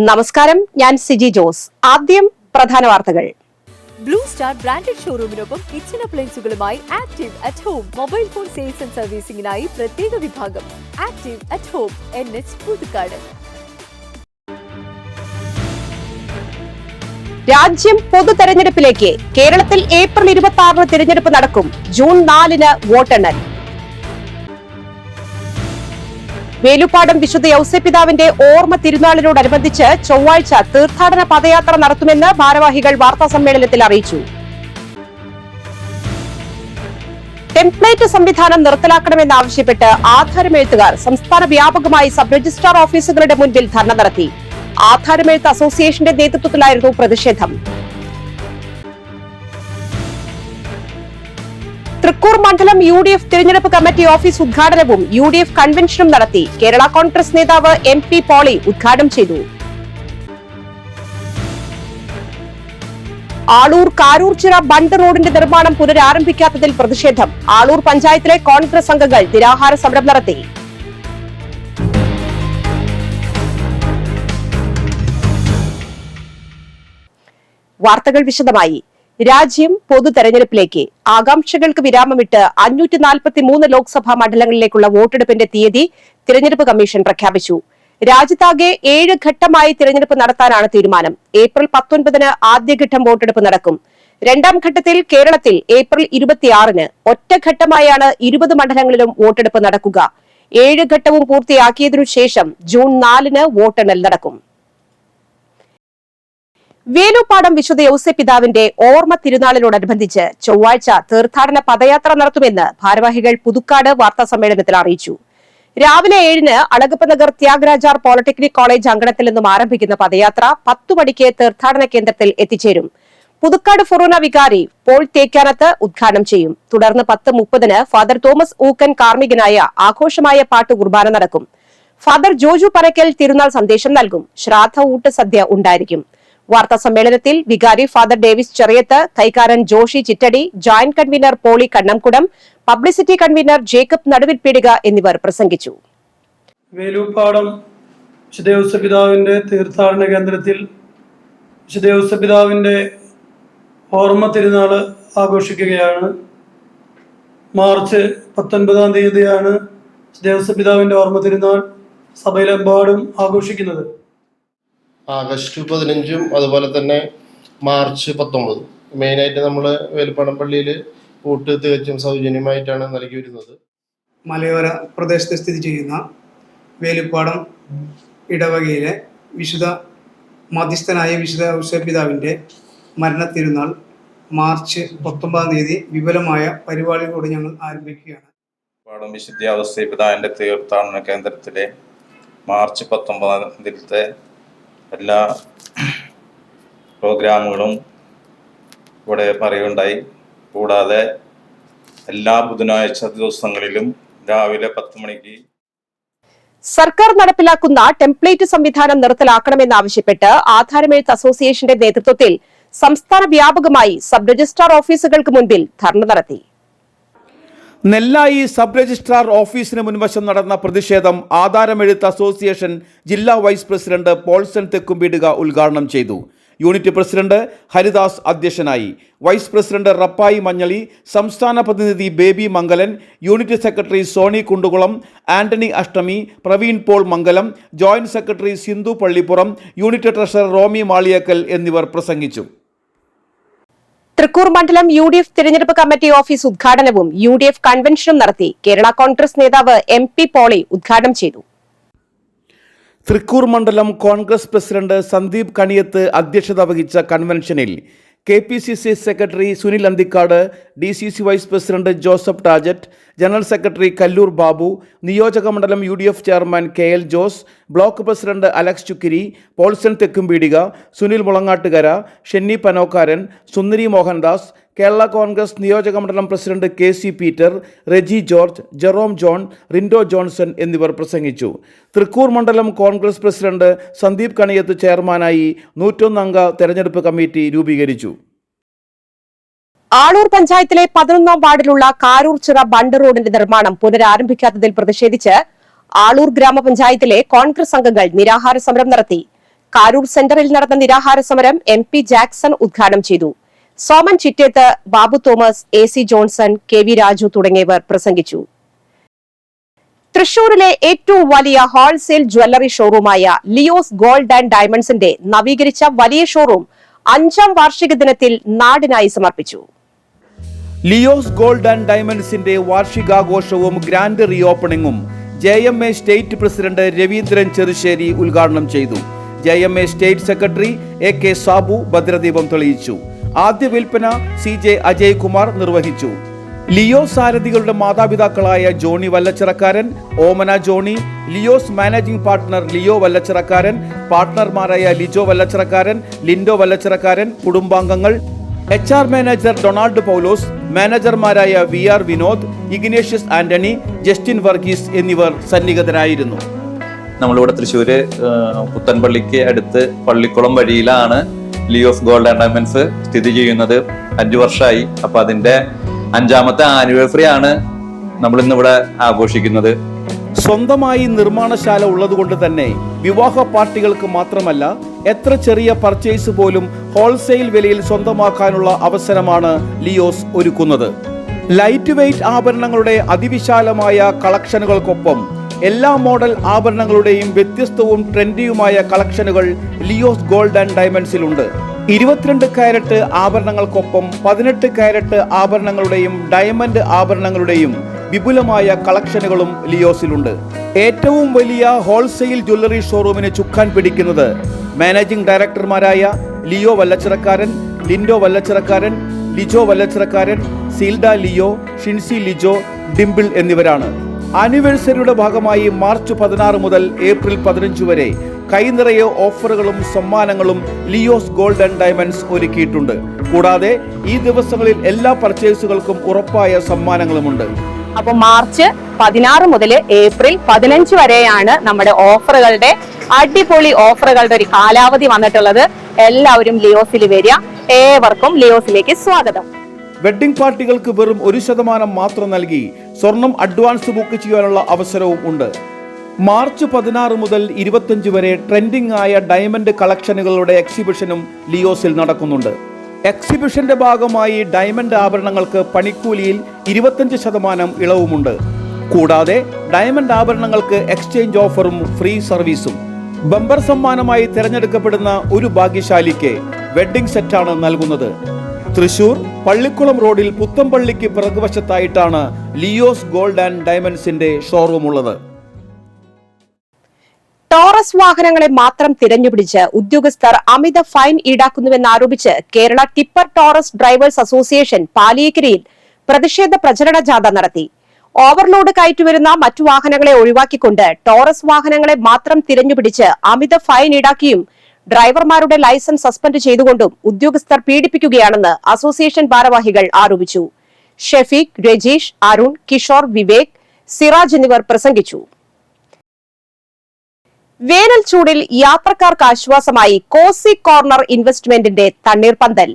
നമസ്കാരം, ഞാൻ സിജി ജോസ്. ആദ്യം പ്രധാന വാർത്തകൾ. ബ്ലൂ സ്റ്റാർ ബ്രാൻഡഡ് ഷോറൂമിനൊപ്പം കിച്ചൺ അപ്ലയൻസുകളുമായി active at home mobile phone sales and സർവീസിംഗിനായി പ്രത്യേക വിഭാഗം active at home NH Puthukkad. രാജ്യം പൊതു തെരഞ്ഞെടുപ്പിലേക്ക്. കേരളത്തിൽ ഏപ്രിൽ 26 തിരഞ്ഞെടുപ്പ് നടക്കും. ജൂൺ 4 വോട്ടെണ്ണൽ. വേലുപ്പാടം വിശുദ്ധ ഔസേപ്പിതാവിന്റെ ഓർമ്മ തിരുനാളിനോടനുബന്ധിച്ച് ചൊവ്വാഴ്ച തീർത്ഥാടന പദയാത്ര നടത്തുമെന്ന് ഭാരവാഹികൾ വാർത്താസമ്മേളനത്തിൽ അറിയിച്ചു. ടെംപ്ലേറ്റ് സംവിധാനം നിർത്തലാക്കണമെന്നാവശ്യപ്പെട്ട് ആധാരമെഴുത്തുകാർ സംസ്ഥാന വ്യാപകമായി സബ് രജിസ്ട്രാർ ഓഫീസുകളുടെ മുൻപിൽ ധർണ നടത്തി. ആധാരമെഴുത്ത് അസോസിയേഷന്റെ നേതൃത്വത്തിലായിരുന്നു പ്രതിഷേധം. തൃക്കൂർ മണ്ഡലം UDF തിരഞ്ഞെടുപ്പ് കമ്മിറ്റി ഓഫീസ് ഉദ്ഘാടനവും UDF കൺവെൻഷനും നടത്തി. കേരള കോൺഗ്രസ് നേതാവ് MP പോളി ഉദ്ഘാടനം ചെയ്തു. ആളൂർ കാരൂർച്ചിറ ബണ്ട് റോഡിന്റെ നിർമ്മാണം പുനരാരംഭിക്കാത്തതിൽ പ്രതിഷേധം. ആളൂർ പഞ്ചായത്തിലെ കോൺഗ്രസ് അംഗങ്ങൾ നിരാഹാര സമരം നടത്തി. വാർത്തകൾ വിശദമായി. രാജ്യം പൊതു തെരഞ്ഞെടുപ്പിലേക്ക്. ആകാംക്ഷകൾക്ക് വിരാമമിട്ട് 543 ലോക്സഭാ മണ്ഡലങ്ങളിലേക്കുള്ള വോട്ടെടുപ്പിന്റെ തീയതി തിരഞ്ഞെടുപ്പ് കമ്മീഷൻ പ്രഖ്യാപിച്ചു. രാജ്യത്താകെ 7 ഘട്ടമായി തിരഞ്ഞെടുപ്പ് നടത്താനാണ് തീരുമാനം. ഏപ്രിൽ 19 ആദ്യഘട്ടം വോട്ടെടുപ്പ് നടക്കും. രണ്ടാം ഘട്ടത്തിൽ കേരളത്തിൽ ഏപ്രിൽ 26 ഒറ്റഘട്ടമായാണ് 20 മണ്ഡലങ്ങളിലും വോട്ടെടുപ്പ് നടക്കുക. 7 ഘട്ടവും പൂർത്തിയാക്കിയതിനു ശേഷം ജൂൺ 4 വോട്ടെണ്ണൽ നടക്കും. വേലുപ്പാടം വിശുദ്ധ ഔസേപ്പിതാവിന്റെ ഓർമ്മ തിരുനാളിനോടനുബന്ധിച്ച് ചൊവ്വാഴ്ച തീർത്ഥാടന പദയാത്ര നടത്തുമെന്ന് ഭാരവാഹികൾ പുതുക്കാട് വാർത്താസമ്മേളനത്തിൽ അറിയിച്ചു. രാവിലെ 7 അളഗപ്പ നഗർ ത്യാഗരാജാർ പോളിടെക്നിക് കോളേജ് അങ്കണത്തിൽ നിന്നും ആരംഭിക്കുന്ന പദയാത്ര 10 മണിക്ക് തീർത്ഥാടന കേന്ദ്രത്തിൽ എത്തിച്ചേരും. പുതുക്കാട് ഫൊറോന വികാരി പോൾ തേക്കാനത്ത് ഉദ്ഘാടനം ചെയ്യും. തുടർന്ന് 10:30 ഫാദർ തോമസ് ഊക്കൻ കാർമ്മികനായ ആഘോഷമായ പാട്ട് കുർബാന നടക്കും. ഫാദർ ജോജു പറക്കൽ തിരുനാൾ സന്ദേശം നൽകും. ശ്രാദ്ധ ഊട്ട് സദ്യ ഉണ്ടായിരിക്കും. വാർത്താ സമ്മേളനത്തിൽ വികാരി ഫാദർ ഡേവിസ് ചെറിയത്ത്, കൈക്കാരൻ Joshy Chittady, joint convener Poly Kannamkudam, publicity convener Jacob Naduvilpeedika എന്നിവർ പ്രസംഗിച്ചു. വേലുപ്പാടം വിശുദ്ധ ഔസേപ്പിതാവിന്റെ തീർത്ഥാടന കേന്ദ്രത്തിൽ വിശുദ്ധ ഔസേപ്പിതാവിന്റെ ഓർമ്മ തിരുനാള് ആഘോഷിക്കുകയാണ്. മാർച്ച് 19 തീയതിയാണ് വിശുദ്ധ ഔസേപ്പിതാവിന്റെ ഓർമ്മ തിരുനാൾ സഭയിലെമ്പാടും ആഘോഷിക്കുന്നത്. ആഗസ്റ്റ് 15 അതുപോലെ തന്നെ മാർച്ച് 19 മെയിനായിട്ട് നമ്മൾ വേലുപ്പാടം പള്ളിയിൽ ഊട്ട് തികച്ചും സൗജന്യമായിട്ടാണ് നൽകി വരുന്നത്. മലയോര പ്രദേശത്ത് സ്ഥിതി ചെയ്യുന്ന വേലുപ്പാടം ഇടവകയിലെ വിശുദ്ധ മധ്യസ്ഥനായ വിശുദ്ധ ഔസേപ്പിതാവിൻ്റെ മരണ തിരുനാൾ മാർച്ച് 19 തീയതി വിപുലമായ പരിപാടികളോട് ഞങ്ങൾ ആരംഭിക്കുകയാണ്. വേലുപ്പാടം വിശുദ്ധ ഔസേപ്പിതാവിൻ്റെ തീർത്ഥാടന കേന്ദ്രത്തിലെ മാർച്ച് 19 എല്ലാ പ്രോഗ്രാമുകളും ഇവിടെ പറയുകയുണ്ടായി. കൂടാതെ എല്ലാ ബുധനാഴ്ച ദിവസങ്ങളിലും രാവിലെ 10 മണിക്ക് സർക്കാർ നടപ്പിലാക്കുന്ന ടെംപ്ലേറ്റ് സംവിധാനം നിർത്തലാക്കണമെന്നാവശ്യപ്പെട്ട് ആധാരമെഴുത്ത് അസോസിയേഷന്റെ നേതൃത്വത്തിൽ സംസ്ഥാന വ്യാപകമായി സബ് രജിസ്ട്രാർ ഓഫീസുകൾക്ക് മുൻപിൽ ധർണ നടത്തി. നെല്ലായി സബ് രജിസ്ട്രാർ ഓഫീസിന് മുൻവശം നടന്ന പ്രതിഷേധം ആധാരമെഴുത്ത് അസോസിയേഷൻ ജില്ലാ വൈസ് പ്രസിഡന്റ് പോൾസൺ തെക്കുംപീടിക ഉദ്ഘാടനം ചെയ്തു. യൂണിറ്റ് പ്രസിഡന്റ് ഹരിദാസ് അധ്യക്ഷനായി. വൈസ് പ്രസിഡന്റ് റപ്പായി മഞ്ഞളി, സംസ്ഥാന പ്രതിനിധി Baby Mangalan, unit secretary Sony Kundukulam, Antony Ashtami, Praveen Paul Mangalam, joint secretary Sindhu Pallippuram, unit treasurer Romy Maliyakkal എന്നിവർ പ്രസംഗിച്ചു. തൃക്കൂർ മണ്ഡലം UDF തിരഞ്ഞെടുപ്പ് കമ്മിറ്റി ഓഫീസ് ഉദ്ഘാടനവും UDF കൺവെൻഷനും നടത്തി. കേരള കോൺഗ്രസ് നേതാവ് MP പോളി ഉദ്ഘാടനം ചെയ്തു. തൃക്കൂർ മണ്ഡലം കോൺഗ്രസ് പ്രസിഡന്റ് സന്ദീപ് കണിയത്ത് അധ്യക്ഷത വഹിച്ച കൺവെൻഷനിൽ KPCC secretary Sunil Anthikad, DCC vice president Joseph Tajet, general secretary Kallur Babu, നിയോജക മണ്ഡലം UDF chairman KL Jose, block president Alex Chukkiri, Paulson Thekkumpeedika, Sunil Mulangattukara, Shenny Panokkaran, Sundari Mohandas, Kerala Congress നിയോജക മണ്ഡലം president KC Peter, Reji George, Jerome John, Rindo Johnson എന്നിവർ പ്രസംഗിച്ചു. തൃക്കൂർ മണ്ഡലം കോൺഗ്രസ് പ്രസിഡന്റ് സന്ദീപ് കണിയത്ത് ചെയർമാനായി 101 അംഗ തെരഞ്ഞെടുപ്പ് കമ്മിറ്റി രൂപീകരിച്ചു. ആളൂർ പഞ്ചായത്തിലെ 11ാം വാർഡിലുള്ള കാരൂർച്ചിറ ബണ്ട് റോഡിന്റെ നിർമ്മാണം പുനരാരംഭിക്കാത്തതിൽ പ്രതിഷേധിച്ച് ആളൂർ ഗ്രാമപഞ്ചായത്തിലെ കോൺഗ്രസ് അംഗങ്ങൾ നിരാഹാര സമരം നടത്തി. കാരൂർ സെന്ററിൽ നടന്ന നിരാഹാര സമരം MP ജാക്സൺ ഉദ്ഘാടനം ചെയ്തു. Soman Chitteth, Babu Thomas, AC Johnson, KV Raju തുടങ്ങിയവർ പ്രസംഗിച്ചു. തൃശൂരിലെ ഏറ്റവും വലിയ ഹോൾസെയിൽ ജ്വല്ലറി ഷോറൂമായ ലിയോസ് ഗോൾഡ് ആൻഡ് ഡയമണ്ട്സിന്റെ നവീകരിച്ച വലിയ ഷോറൂം 5ാം വാർഷിക ദിനത്തിൽ നാടിനായി സമർപ്പിച്ചു. ലിയോസ് ഗോൾഡ് ആൻഡ് ഡയമണ്ട്സിന്റെ വാർഷികാഘോഷവും ഗ്രാൻഡ് റീഓപ്പണിംഗും JMA state president Raveendran Cherussery ഉദ്ഘാടനം ചെയ്തു. JMA state secretary AK Sabu ഭദ്രദീപം തെളിയിച്ചു. ആദ്യ വിൽപ്പന CJ അജയ് കുമാർ നിർവഹിച്ചു. ലിയോ സാരഥികളുടെ മാതാപിതാക്കളായ Johnny Vallachirakkaran, Omana Johnny, Leo's managing partner Leo Vallachirakkaran, പാർട്ണർമാരായ ലിജോ വല്ലച്ചിറക്കാരൻ, ലിൻഡോ വല്ലച്ചിറക്കാരൻ, കുടുംബാംഗങ്ങൾ, HR മാനേജർ ഡൊണാൾഡ് പൗലോസ്, മാനേജർമാരായ VR Vinod, Ignatius Antony, Justin Varghese എന്നിവർ സന്നിഹിതരായിരുന്നു. നമ്മളിവിടെ തൃശ്ശൂര് പുത്തൻപള്ളിക്ക് അടുത്ത് പള്ളിക്കുളം വഴിയിലാണ് ലിയോസ് ഗോൾഡ് ആൻഡ് ഡയമണ്ട്സ് സ്ഥിതി ചെയ്യുന്നത്. 5 വർഷമായി. അപ്പൊ അതിന്റെ 5ാമത്തെ ആനിവേഴ്സറി ആണ് നമ്മൾ ഇന്നിവിടെ ആഘോഷിക്കുന്നത്. സ്വന്തമായി നിർമ്മാണശാല ഉള്ളതുകൊണ്ട് തന്നെ വിവാഹ പാർട്ടികൾക്ക് മാത്രമല്ല, എത്ര ചെറിയ പർച്ചേസ് പോലും ഹോൾസെയിൽ വിലയിൽ സ്വന്തമാക്കാനുള്ള അവസരമാണ് ലിയോസ് ഒരുക്കുന്നത്. ലൈറ്റ് വെയ്റ്റ് ആഭരണങ്ങളുടെ അതിവിശാലമായ കളക്ഷനുകൾക്കൊപ്പം എല്ലാ മോഡൽ ആഭരണങ്ങളുടെയും വ്യത്യസ്തവും ട്രെൻഡിയുമായ കളക്ഷനുകൾ ലിയോസ് ഗോൾഡ് ആൻഡ് ഡയമണ്ട്സിലുണ്ട്. 22 കാരറ്റ് ആഭരണങ്ങൾക്കൊപ്പം 18 കാരറ്റ് ആഭരണങ്ങളുടെയും ഡയമണ്ട് ആഭരണങ്ങളുടെയും വിപുലമായ കളക്ഷനുകളും ലിയോസിലുണ്ട്. ഏറ്റവും വലിയ ഹോൾസെയിൽ ജ്വല്ലറി ഷോറൂമിന് ചുക്കാൻ പിടിക്കുന്നത് managing ഡയറക്ടർമാരായ Leo വല്ലച്ചിറക്കാരൻ, Lindo വല്ലച്ചിറക്കാരൻ, Lijo വല്ലച്ചിറക്കാരൻ, സീൽഡ Leo, Shincy Lijo, Dimple എന്നിവരാണ്. ആനിവേഴ്സറിയുടെ ഭാഗമായി മാർച്ച് 16 മുതൽ ഏപ്രിൽ 15 വരെ കൈനിറയെ ഓഫറുകളും സമ്മാനങ്ങളും ലിയോസ് ഗോൾഡ് ആൻഡ് ഡയമണ്ട്സ് ഒരുക്കിയിട്ടുണ്ട്. കൂടാതെ ഈ ദിവസങ്ങളിൽ എല്ലാ പർച്ചേസുകൾക്കും ഉറപ്പായ സമ്മാനങ്ങളുമുണ്ട്. അപ്പൊ മാർച്ച് 16 മുതൽ ഏപ്രിൽ 15 വരെയാണ് നമ്മുടെ ഓഫറുകളുടെ അടിപൊളി ഓഫറുകളുടെ ഒരു കാലാവധി വന്നിട്ടുള്ളത്. എല്ലാവരും ലിയോസിൽ വരിക. ഏവർക്കും ലിയോസിലേക്ക് സ്വാഗതം. വെഡ്ഡിംഗ് പാർട്ടികൾക്ക് വെറും 1% മാത്രം നൽകി സ്വർണം അഡ്വാൻസ് ബുക്ക് ചെയ്യാനുള്ള അവസരവും ഉണ്ട്. മാർച്ച് 16 മുതൽ 25 വരെ ട്രെൻഡിംഗ് ആയ ഡയമണ്ട് കളക്ഷനുകളുടെ എക്സിബിഷനും ലിയോസിൽ നടക്കുന്നുണ്ട്. എക്സിബിഷന്റെ ഭാഗമായി ഡയമണ്ട് ആഭരണങ്ങൾക്ക് പണിക്കൂലിയിൽ 25% ഇളവുമുണ്ട്. കൂടാതെ ഡയമണ്ട് ആഭരണങ്ങൾക്ക് എക്സ്ചേഞ്ച് ഓഫറും ഫ്രീ സർവീസും. ബമ്പർ സമ്മാനമായി തിരഞ്ഞെടുക്കപ്പെടുന്ന ഒരു ഭാഗ്യശാലിക്ക് വെഡ്ഡിംഗ് സെറ്റാണ് നൽകുന്നത്. തൃശൂർ പള്ളിക്കുളം റോഡിൽ പുത്തമ്പള്ളിക്ക് പിറകുവശത്തായിട്ടാണ് ലിയോസ് ഗോൾഡ് ആൻഡ് ഡയമണ്ട്സിന്റെ ഷോറൂം ഉള്ളത്. ടോറസ് വാഹനങ്ങളെ മാത്രം തിരഞ്ഞുപിടിച്ച് ഉദ്യോഗസ്ഥർ അമിത ഫൈൻ ഈടാക്കുന്നുവെന്നാരോപിച്ച് Kerala tipper Taurus drivers association പാലിയേക്കരയിൽ പ്രതിഷേധ പ്രചരണ ജാഥ നടത്തി. ഓവർലോഡ് കയറ്റുവരുന്ന മറ്റു വാഹനങ്ങളെ ഒഴിവാക്കിക്കൊണ്ട് ടോറസ് വാഹനങ്ങളെ മാത്രം തിരഞ്ഞുപിടിച്ച് അമിത ഫൈൻ ഈടാക്കിയും ഡ്രൈവർമാരുടെ ലൈസൻസ് സസ്പെൻഡ് ചെയ്തുകൊണ്ടും ഉദ്യോഗസ്ഥർ പീഡിപ്പിക്കുകയാണെന്ന് അസോസിയേഷൻ ഭാരവാഹികൾ ആരോപിച്ചു. ഷെഫീഖ്, രജീഷ്, അരുൺ, കിഷോർ, വിവേക്, സിറാജ് എന്നിവർ പ്രസംഗിച്ചു. വേനൽ ചൂടിൽ യാത്രക്കാർക്ക് ആശ്വാസമായി കോസി കോർണർ ഇൻവെസ്റ്റ്മെന്റിന്റെ തണ്ണീർപന്തൽ.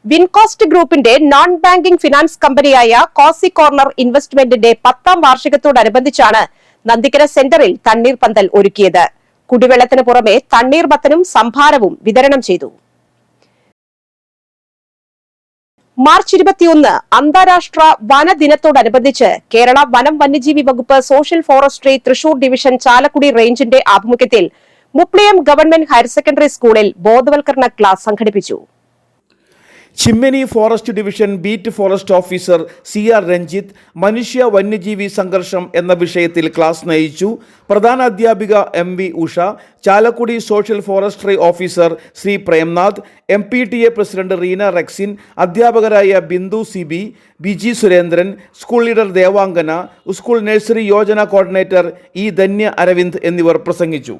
വിൻകോസ്റ്റ് ഗ്രൂപ്പിന്റെ നോൺ ബാങ്കിംഗ് ഫിനാൻസ് കമ്പനിയായ കോസി കോർണർ ഇൻവെസ്റ്റ്മെന്റിന്റെ 10ാം വാർഷികത്തോടനുബന്ധിച്ചാണ് നന്ദിക്കര സെന്ററിൽ തണ്ണീർപന്തൽ ഒരുക്കിയത്. കുടിവെള്ളത്തിന് പുറമെ തണ്ണീർമത്തനും സംഭാരവും വിതരണം ചെയ്തു. മാർച്ച് 21 അന്താരാഷ്ട്ര വനദിനത്തോടനുബന്ധിച്ച് കേരള വനം വന്യജീവി വകുപ്പ് social forestry Thrissur division Chalakudy റേഞ്ചിന്റെ ആഭിമുഖ്യത്തിൽ മുപ്ലിയം ഗവൺമെന്റ് ഹയർ സെക്കൻഡറി സ്കൂളിൽ ബോധവൽക്കരണ ക്ലാസ് സംഘടിപ്പിച്ചു. Chimmini forest division beat forest officer CR Ranjith മനുഷ്യ വന്യജീവി സംഘർഷം എന്ന വിഷയത്തിൽ ക്ലാസ് നയിച്ചു. പ്രധാന അധ്യാപിക MV Usha, Chalakudy social forestry officer Shri Premnath, MPTA president Reena Rexin, അധ്യാപകരായ Bindu CB, Biji Surendran, school leader Devangana, school nursery Yojana coordinator E Dhanya Aravind എന്നിവർ പ്രസംഗിച്ചു.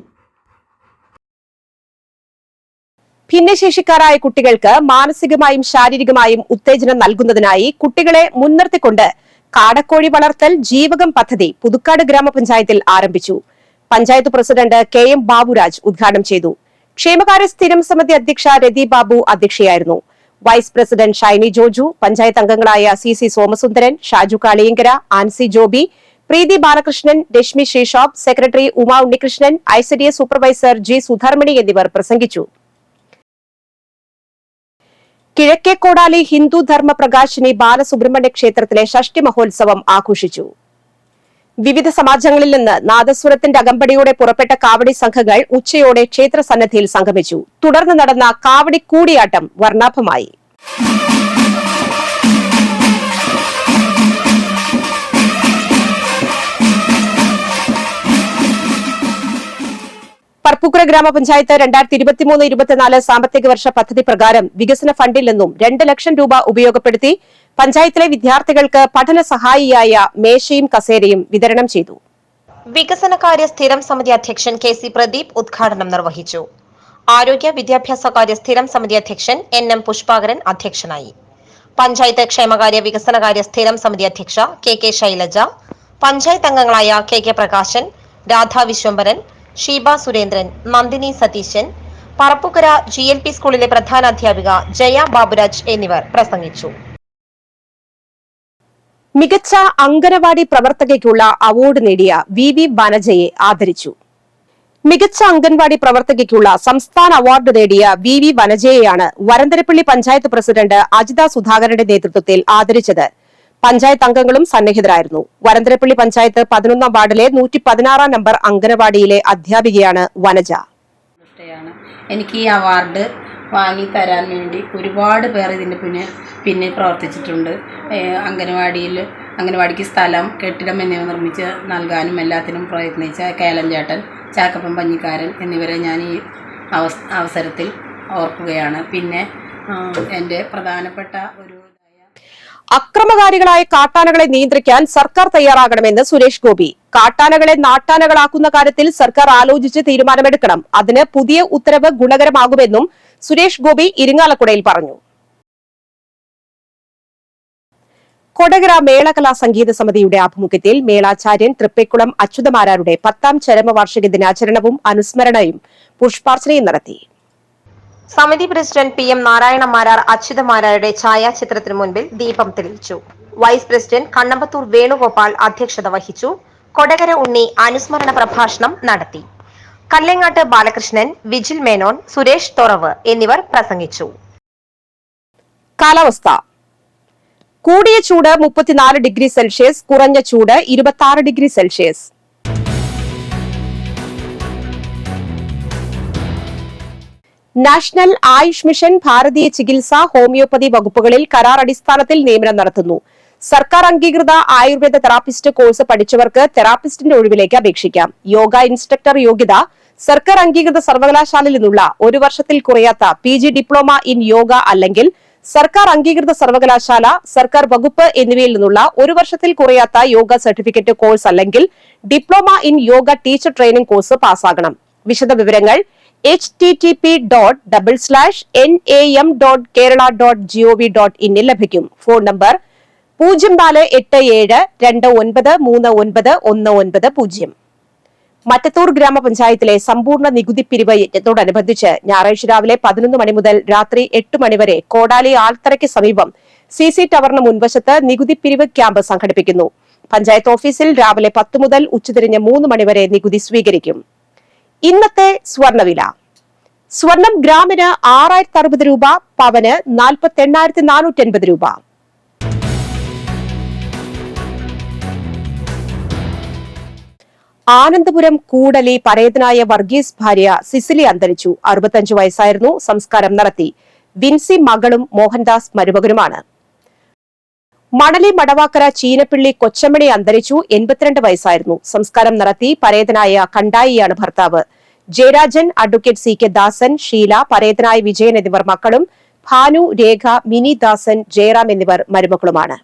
ഭിന്നശേഷിക്കാരായ കുട്ടികൾക്ക് മാനസികമായും ശാരീരികമായും ഉത്തേജനം നൽകുന്നതിനായി കുട്ടികളെ മുൻനിർത്തിക്കൊണ്ട് കാടക്കോഴി വളർത്തൽ ജീവകം പദ്ധതി പുതുക്കാട് ഗ്രാമപഞ്ചായത്തിൽ ആരംഭിച്ചു. പഞ്ചായത്ത് പ്രസിഡന്റ് KM ബാബുരാജ് ഉദ്ഘാടനം ചെയ്തു. ക്ഷേമകാര്യ സ്ഥിരം സമിതി അധ്യക്ഷ രതി ബാബു അധ്യക്ഷയായിരുന്നു. വൈസ് പ്രസിഡന്റ് ഷൈനി ജോജു, പഞ്ചായത്ത് അംഗങ്ങളായ CC Somasundaran, Shaju Kaliyankara, Ancy Joby, Preethi Balakrishnan, Rashmi Sreeshop, secretary Uma Unnikrishnan, ICDS supervisor G Sudharmani എന്നിവർ പ്രസംഗിച്ചു. കിഴക്കേ കോടാലി ഹിന്ദു ധർമ്മ പ്രകാശിനി ബാലസുബ്രഹ്മണ്യ ക്ഷേത്രത്തിലെ ഷഷ്ടി മഹോത്സവം ആഘോഷിച്ചു. വിവിധ സമാജങ്ങളിൽ നിന്ന് നാദസ്വരത്തിന്റെ അകമ്പടിയോടെ പുറപ്പെട്ട കാവടി സംഘങ്ങൾ ഉച്ചയോടെ ക്ഷേത്ര സന്നദ്ധിയിൽ സംഗമിച്ചു. തുടർന്ന് നടന്ന കാവടി കൂടിയാട്ടം വർണ്ണാഭമായി. പറപ്പൂക്കര ഗ്രാമപഞ്ചായത്ത് 2023-24 സാമ്പത്തിക വർഷ പദ്ധതി പ്രകാരം വികസന ഫണ്ടിൽ നിന്നും 2 ലക്ഷം രൂപ ഉപയോഗപ്പെടുത്തി പഞ്ചായത്തിലെ വിദ്യാർത്ഥികൾക്ക് പഠന സഹായിയായ മേശയും കസേരയും വിതരണം ചെയ്തു. വികസനകാര്യ സ്ഥിരം സമിതി അധ്യക്ഷൻ KC പ്രദീപ് ഉദ്ഘാടനം നിർവഹിച്ചു. ആരോഗ്യ വിദ്യാഭ്യാസകാര്യ സ്ഥിരം സമിതി അധ്യക്ഷൻ NM പുഷ്പാകരൻ അധ്യക്ഷനായി. പഞ്ചായത്ത് ക്ഷേമകാര്യ വികസനകാര്യ സ്ഥിരം സമിതി അധ്യക്ഷ KK ശൈലജ, പഞ്ചായത്ത് അംഗങ്ങളായ KK പ്രകാശൻ, രാധാ വിശ്വംഭരൻ, ഷീബ സുരേന്ദ്രൻ, നന്ദിനി സതീശൻ, പറപ്പുക്കര GLP സ്കൂളിലെ പ്രധാന അധ്യാപിക ജയ ബാബുരാജ് എന്നിവർ പ്രസംഗിച്ചു. മികച്ച അംഗനവാടി പ്രവർത്തകയ്ക്കുള്ള അവാർഡ് നേടിയ VV വനജയെ ആദരിച്ചു. മികച്ച അംഗൻവാടി പ്രവർത്തകയ്ക്കുള്ള സംസ്ഥാന അവാർഡ് നേടിയ VV വനജയെയാണ് വരന്തരപ്പള്ളി പഞ്ചായത്ത് പ്രസിഡന്റ് അജിത സുധാകരന്റെ നേതൃത്വത്തിൽ ആദരിച്ചത്. പഞ്ചായത്ത് അംഗങ്ങളും സന്നിഹിതരായിരുന്നു. വരന്തരപ്പള്ളി പഞ്ചായത്ത് 11-ാം വാർഡിലെ 116-ാം നമ്പർ അംഗനവാടിയിലെ അധ്യാപികയാണ് വനജ. എനിക്ക് ഈ അവാർഡ് വാങ്ങി തരാൻ വേണ്ടി ഒരുപാട് പേർ ഇതിൻ്റെ പിന്നിൽ പ്രവർത്തിച്ചിട്ടുണ്ട്. അംഗനവാടിക്ക് സ്ഥലം, കെട്ടിടം എന്നിവ നിർമ്മിച്ച് നൽകാനും എല്ലാത്തിനും പ്രയത്നിച്ച കേലൻ ചേട്ടൻ, ചാക്കപ്പൻ പഞ്ഞിക്കാരൻ എന്നിവരെ ഞാൻ ഈ അവസരത്തിൽ ഓർക്കുകയാണ്. പിന്നെ എൻ്റെ പ്രധാനപ്പെട്ട ഒരു അക്രമകാരികളായ കാട്ടാനകളെ നിയന്ത്രിക്കാൻ സർക്കാർ തയ്യാറാകണമെന്ന് സുരേഷ് ഗോപി. കാട്ടാനകളെ നാട്ടാനകളാക്കുന്ന കാര്യത്തിൽ സർക്കാർ ആലോചിച്ച് തീരുമാനമെടുക്കണം. അതിന് പുതിയ ഉത്തരവ് ഗുണകരമാകുമെന്നും സുരേഷ് ഗോപി ഇരിങ്ങാലക്കുടയിൽ പറഞ്ഞു. കൊടകര മേളകലാ സംഗീത സമിതിയുടെ ആഭിമുഖ്യത്തിൽ മേളാചാര്യൻ തൃപ്പേക്കുളം അച്യുതമാരാരുടെ 10ാം ചരമവാർഷിക ദിനാചരണവും അനുസ്മരണയും പുഷ്പാർച്ചനയും നടത്തി. സമിതി പ്രസിഡന്റ് PM നാരായണ മാരാർ അച്യുതമാരാരുടെ ഛായാചിത്രത്തിന് മുൻപിൽ ദീപം തെളിയിച്ചു. വൈസ് പ്രസിഡന്റ് കണ്ണമ്പത്തൂർ വേണുഗോപാൽ അധ്യക്ഷത വഹിച്ചു. കൊടകര ഉണ്ണി അനുസ്മരണ പ്രഭാഷണം നടത്തി. കല്ലേങ്ങാട്ട് ബാലകൃഷ്ണൻ, വിജിൽ മേനോൻ, സുരേഷ് തൊറവ് എന്നിവർ പ്രസംഗിച്ചു. കാലാവസ്ഥ. കൂടിയ ചൂട് 34 ഡിഗ്രി സെൽഷ്യസ്, കുറഞ്ഞ ചൂട് 26 degree Celsius. National Ayush mission, ഭാരതീയ ചികിത്സ, ഹോമിയോപ്പതി വകുപ്പുകളിൽ കരാർ അടിസ്ഥാനത്തിൽ നിയമനം നടത്തുന്നു. സർക്കാർ അംഗീകൃത ആയുർവേദ തെറാപ്പിസ്റ്റ് കോഴ്സ് പഠിച്ചവർക്ക് തെറാപ്പിസ്റ്റിന്റെ ഒഴിവിലേക്ക് അപേക്ഷിക്കാം. യോഗ ഇൻസ്ട്രക്ടർ യോഗ്യത സർക്കാർ അംഗീകൃത സർവകലാശാലയിൽ നിന്നുള്ള 1 വർഷത്തിൽ കുറയാത്ത PG ഡിപ്ലോമ ഇൻ യോഗ അല്ലെങ്കിൽ സർക്കാർ അംഗീകൃത സർവകലാശാല, സർക്കാർ വകുപ്പ് എന്നിവയിൽ നിന്നുള്ള 1 വർഷത്തിൽ കുറയാത്ത യോഗ സർട്ടിഫിക്കറ്റ് കോഴ്സ് അല്ലെങ്കിൽ diploma in yoga teacher training course പാസ്സാകണം. വിശദ വിവരങ്ങൾ http://nam.kerala.gov.in ലഭിക്കും. Phone number 0487293919. മറ്റത്തൂർ ഗ്രാമപഞ്ചായത്തിലെ സമ്പൂർണ്ണ നികുതി പിരിവ് യജ്ഞത്തോടനുബന്ധിച്ച് ഞായറാഴ്ച രാവിലെ 11 മണി മുതൽ രാത്രി 8 മണി വരെ കോടാലി ആൽത്തറയ്ക്ക് സമീപം CC ടവറിന് മുൻവശത്ത് നികുതി പിരിവ് ക്യാമ്പ് സംഘടിപ്പിക്കുന്നു. പഞ്ചായത്ത് ഓഫീസിൽ രാവിലെ 10 മുതൽ ഉച്ചതിരിഞ്ഞ് 3 മണി വരെ നികുതി സ്വീകരിക്കും. ഇന്നത്തെ സ്വർണ്ണവില. സ്വർണം ഗ്രാമിന് 6060 രൂപ, പവന് 48,480 രൂപ. ആനന്ദപുരം കൂടലി പരേതനായ വർഗീസ് ഭാര്യ സിസിലി അന്തരിച്ചു. 65 വയസ്സായിരുന്നു. സംസ്കാരം നടത്തി. വിൻസി മകളും മോഹൻദാസ് മരുമകനുമാണ്. മണലി മടവാക്കര ചീനപ്പിള്ളി കൊച്ചമണി അന്തരിച്ചു. 82 വയസ്സായിരുന്നു. സംസ്കാരം നടത്തി. പരേതനായ കണ്ടായിയാണ് ഭർത്താവ്. ജയരാജൻ, അഡ്വക്കേറ്റ് CK ദാസൻ, ഷീല, പരേതനായ വിജയൻ എന്നിവർ മക്കളും. ഭാനു, രേഖ, മിനി ദാസൻ, ജയറാം എന്നിവർ മരുമക്കളുമാണ്.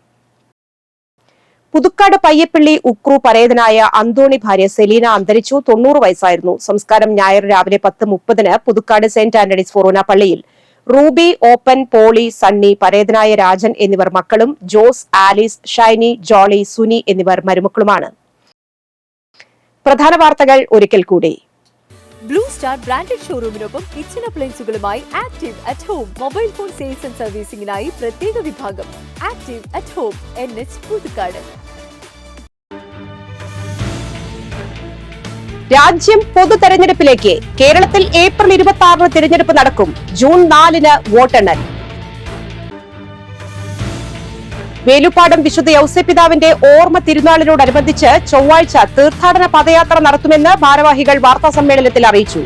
പുതുക്കാട് പയ്യപ്പള്ളി ഉക്രു പരേതനായ അന്തോണി ഭാര്യ സെലീന അന്തരിച്ചു. 90 വയസ്സായിരുന്നു. സംസ്കാരം ഞായർ രാവിലെ 10:30 പുതുക്കാട് സെന്റ് ആന്റണീസ് ഫൊറോന പള്ളിയിൽ. റൂബി, ഓപ്പൻ, പോളി, സണ്ണി, പരേതനായ രാജൻ എന്നിവർ മക്കളും. ജോസ്, ആലിസ്, ഷൈനി, ജോളി, സുനി എന്നിവർ മരുമക്കളുമാണ്. പ്രധാന വാർത്തകൾ ഒരിക്കൽ കൂടി. ബ്ലൂ സ്റ്റാർ ബ്രാൻഡഡ് ഷോറൂമിനൊപ്പം കിച്ചൺ അപ്ലയൻസുകളുമായി active at home mobile phone sales and സർവീസിംഗിനായി പ്രത്യേക വിഭാഗം. Active at home NH Puthukkad. രാജ്യം പൊതു തെരഞ്ഞെടുപ്പിലേക്ക്. കേരളത്തിൽ ഏപ്രിൽ 26 തിരഞ്ഞെടുപ്പ് നടക്കും. ജൂൺ 4 വോട്ടെണ്ണൽ. വേലുപ്പാടം വിശുദ്ധ ഔസേപ്പിതാവിന്റെ ഓർമ്മ തിരുനാളിനോടനുബന്ധിച്ച് ചൊവ്വാഴ്ച തീർത്ഥാടന പദയാത്ര നടത്തുമെന്ന് ഭാരവാഹികൾ വാർത്താസമ്മേളനത്തിൽ അറിയിച്ചു.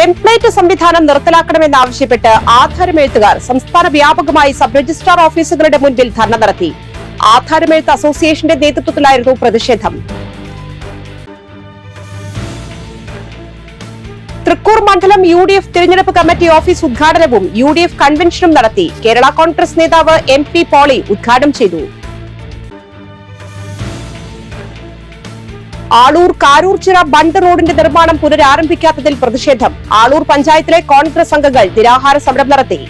ടെംപ്ലേറ്റ് സംവിധാനം നിർത്തലാക്കണമെന്നാവശ്യപ്പെട്ട് ആധാരമെഴുത്തുകാർ സംസ്ഥാന വ്യാപകമായി സബ് രജിസ്ട്രാർ ഓഫീസുകളുടെ മുൻപിൽ ധർണ നടത്തി. ആധാരമെഴുത്ത് അസോസിയേഷന്റെ നേതൃത്വത്തിലായിരുന്നു പ്രതിഷേധം. തൃക്കൂർ മണ്ഡലം UDF തിരഞ്ഞെടുപ്പ് കമ്മിറ്റി ഓഫീസ് ഉദ്ഘാടനവും UDF കൺവെൻഷനും നടത്തി. കേരള കോൺഗ്രസ് നേതാവ് MP പോളി ഉദ്ഘാടനം ചെയ്തു. ആളൂർ കാരൂർച്ചിറ ബണ്ട് റോഡിന്റെ നിർമ്മാണം പുനരാരംഭിക്കാത്തതിൽ പ്രതിഷേധം. ആളൂർ പഞ്ചായത്തിലെ കോൺഗ്രസ് അംഗങ്ങൾ നിരാഹാര സമരം നടത്തി.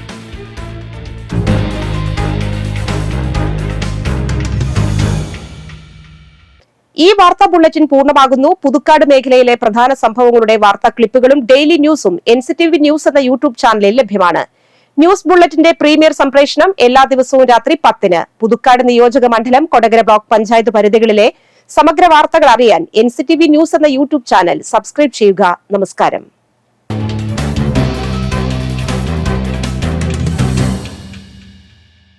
ഈ വാർത്താ ബുള്ളറ്റിൻ പൂർണ്ണമാകുന്നു. പുതുക്കാട് മേഖലയിലെ പ്രധാന സംഭവങ്ങളുടെ വാർത്താ ക്ലിപ്പുകളും ഡെയിലി ന്യൂസും NCTV ന്യൂസ് എന്ന യൂട്യൂബ് ചാനലിൽ ലഭ്യമാണ്. ന്യൂസ് ബുള്ളറ്റിന്റെ പ്രീമിയർ സംപ്രേഷണം എല്ലാ ദിവസവും രാത്രി 10-ന്. പുതുക്കാട് നിയോജക മണ്ഡലം, കൊടകര ബ്ലോക്ക് പഞ്ചായത്ത് പരിധികളിലെ സമഗ്ര വാർത്തകൾ അറിയാൻ NCTV ന്യൂസ് എന്ന യൂട്യൂബ് ചാനൽ സബ്സ്ക്രൈബ് ചെയ്യുക. നമസ്കാരം.